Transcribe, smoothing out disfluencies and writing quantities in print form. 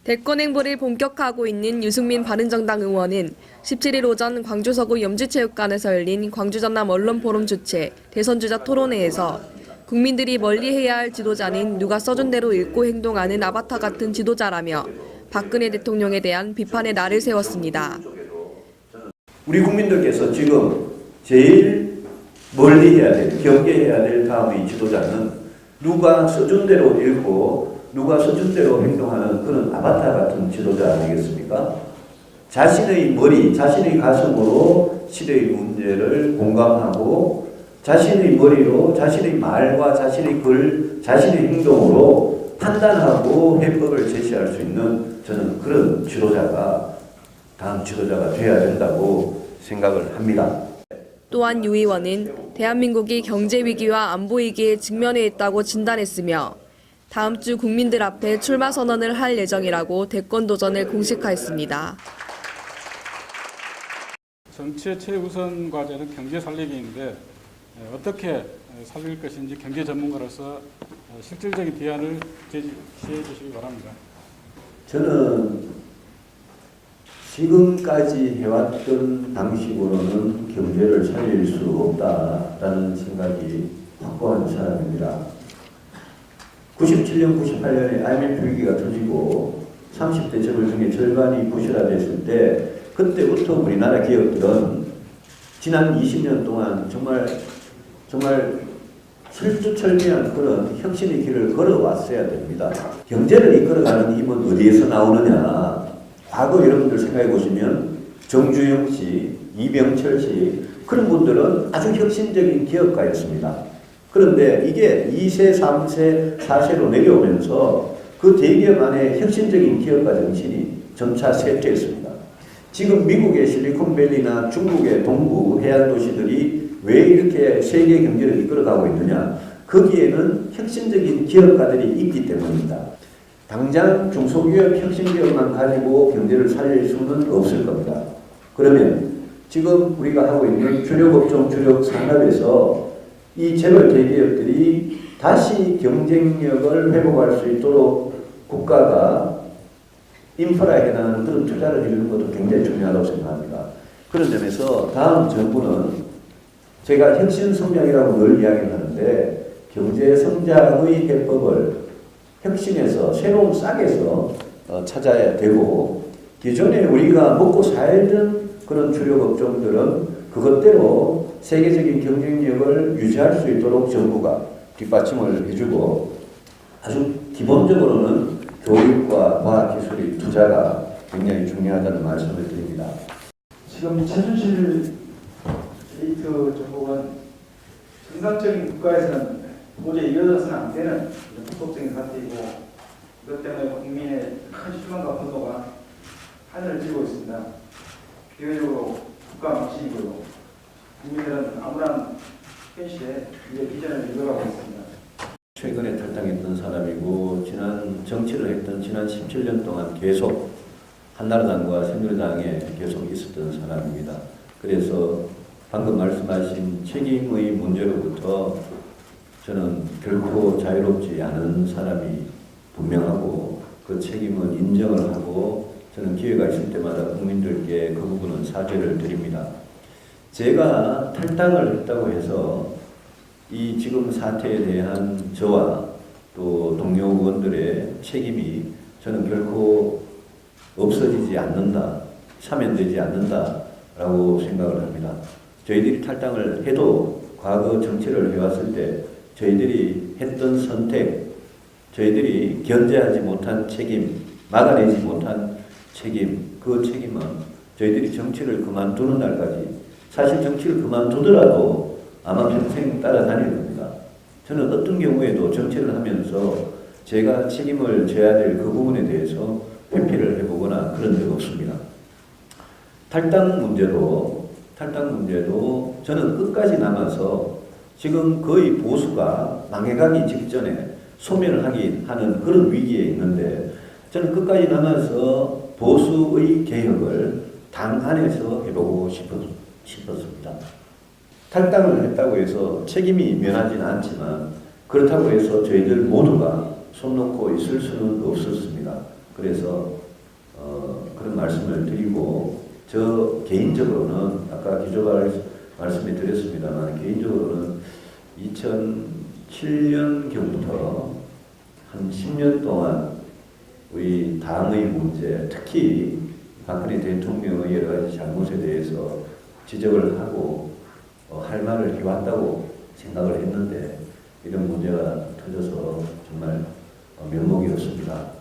대권 행보를 본격화하고 있는 유승민 바른정당 의원은 17일 오전 광주 서구 염주체육관에서 열린 광주 전남 언론포럼 주최 대선주자 토론회에서 국민들이 멀리해야 할 지도자는 누가 써준 대로 읽고 행동하는 아바타 같은 지도자라며 박근혜 대통령에 대한 비판의 날을 세웠습니다. 우리 국민들께서 지금 제일 멀리해야 될, 경계해야 될 다음의 지도자는 누가 써준 대로 읽고 누가 써준 대로 행동하는 그런 아바타 같은 지도자 아니겠습니까? 자신의 머리, 자신의 가슴으로 시대의 문제를 공감하고 자신의 머리로 자신의 말과 자신의 글, 자신의 행동으로 판단하고 해법을 제시할 수 있는 저는 그런 지도자가 다음 지도자가 돼야 된다고 생각을 합니다. 또한 유 의원은 대한민국이 경제 위기와 안보 위기에 직면해 있다고 진단했으며 다음 주 국민들 앞에 출마 선언을 할 예정이라고 대권 도전을 공식화했습니다. 정치의 최우선 과제는 경제 살리기인데 어떻게 살릴 것인지 경제 전문가로서 실질적인 대안을 제시해 주시기 바랍니다. 저는 지금까지 해왔던 방식으로는 경제를 살릴 수 없다라는 생각이 확고한 사람입니다. 97년, 98년에 IMF 위기가 터지고 30대 재벌 중에 절반이 부실화됐을 때 그때부터 우리나라 기업들은 지난 20년 동안 정말 철두철미한 그런 혁신의 길을 걸어왔어야 됩니다. 경제를 이끌어가는 힘은 어디에서 나오느냐? 과거 여러분들 생각해 보시면 정주영 씨, 이병철 씨 그런 분들은 아주 혁신적인 기업가였습니다. 그런데 이게 2세, 3세, 4세로 내려오면서 그 대기업 안에 혁신적인 기업가 정신이 점차 쇠퇴했습니다. 지금 미국의 실리콘밸리나 중국의 동부 해안 도시들이 왜 이렇게 세계 경제를 이끌어가고 있느냐? 거기에는 혁신적인 기업가들이 있기 때문입니다. 당장 중소기업, 혁신기업만 가지고 경제를 살릴 수는 없을 겁니다. 그러면 지금 우리가 하고 있는 주력업종, 주력산업에서 이 재벌 대기업들이 다시 경쟁력을 회복할 수 있도록 국가가 인프라에 해당하는 그런 투자를 해주는 것도 굉장히 중요하다고 생각합니다. 그런 점에서 다음 정부는 제가 혁신성장이라고 늘 이야기를 하는데 경제성장의 해법을 혁신에서 새로운 싹에서 찾아야 되고 기존에 우리가 먹고 살던 그런 주력 업종들은 그것대로 세계적인 경쟁력을 유지할 수 있도록 정부가 뒷받침을 해주고 아주 기본적으로는 교육과 과학기술의 투자가 굉장히 중요하다는 말씀을 드립니다. 지금 최순실 게이트 정보는 정상적인 국가에서는 도저히 이어져서는 안 되는 불법적인 사태이고 이것 때문에 국민의 큰 실망과 분노가 하늘을 찌르고 있습니다. 비교적으로 국가 망신이고요. 국민들은 아무런 현실에 이제 비전을 잃어가고 있습니다. 최근에 탈당했던 사람이고 지난 정치를 했던 지난 17년 동안 계속 한나라당과 새누리당에 계속 있었던 사람입니다. 그래서 방금 말씀하신 책임의 문제로부터 저는 결코 자유롭지 않은 사람이 분명하고 그 책임은 인정을 하고 저는 기회가 있을 때마다 국민들께 그 부분은 사죄를 드립니다. 제가 탈당을 했다고 해서 이 지금 사태에 대한 저와 또 동료 의원들의 책임이 저는 결코 없어지지 않는다, 사면되지 않는다라고 생각을 합니다. 저희들이 탈당을 해도 과거 정치를 해왔을 때 저희들이 했던 선택, 저희들이 견제하지 못한 책임, 막아내지 못한 책임, 그 책임은 저희들이 정치를 그만두는 날까지 사실 정치를 그만두더라도 아마 평생 따라다닐 겁니다. 저는 어떤 경우에도 정치를 하면서 제가 책임을 져야 될 그 부분에 대해서 회피를 해보거나 그런 적 없습니다. 탈당 문제도 저는 끝까지 남아서 지금 거의 보수가 망해가기 직전에 소멸을 하는 그런 위기에 있는데 저는 끝까지 남아서 보수의 개혁을 당 안에서 해보고 싶었습니다. 탈당을 했다고 해서 책임이 면하지는 않지만 그렇다고 해서 저희들 모두가 손 놓고 있을 수는 없었습니다. 그래서 그런 말씀을 드리고 저 개인적으로는 아까 기조가 말씀을 드렸습니다만 개인적으로는 2007년경부터 한 10년 동안 우리 당의 문제, 특히 박근혜 대통령의 여러 가지 잘못에 대해서 지적을 하고 할 말을 해왔다고 생각을 했는데 이런 문제가 터져서 정말 면목이 없습니다.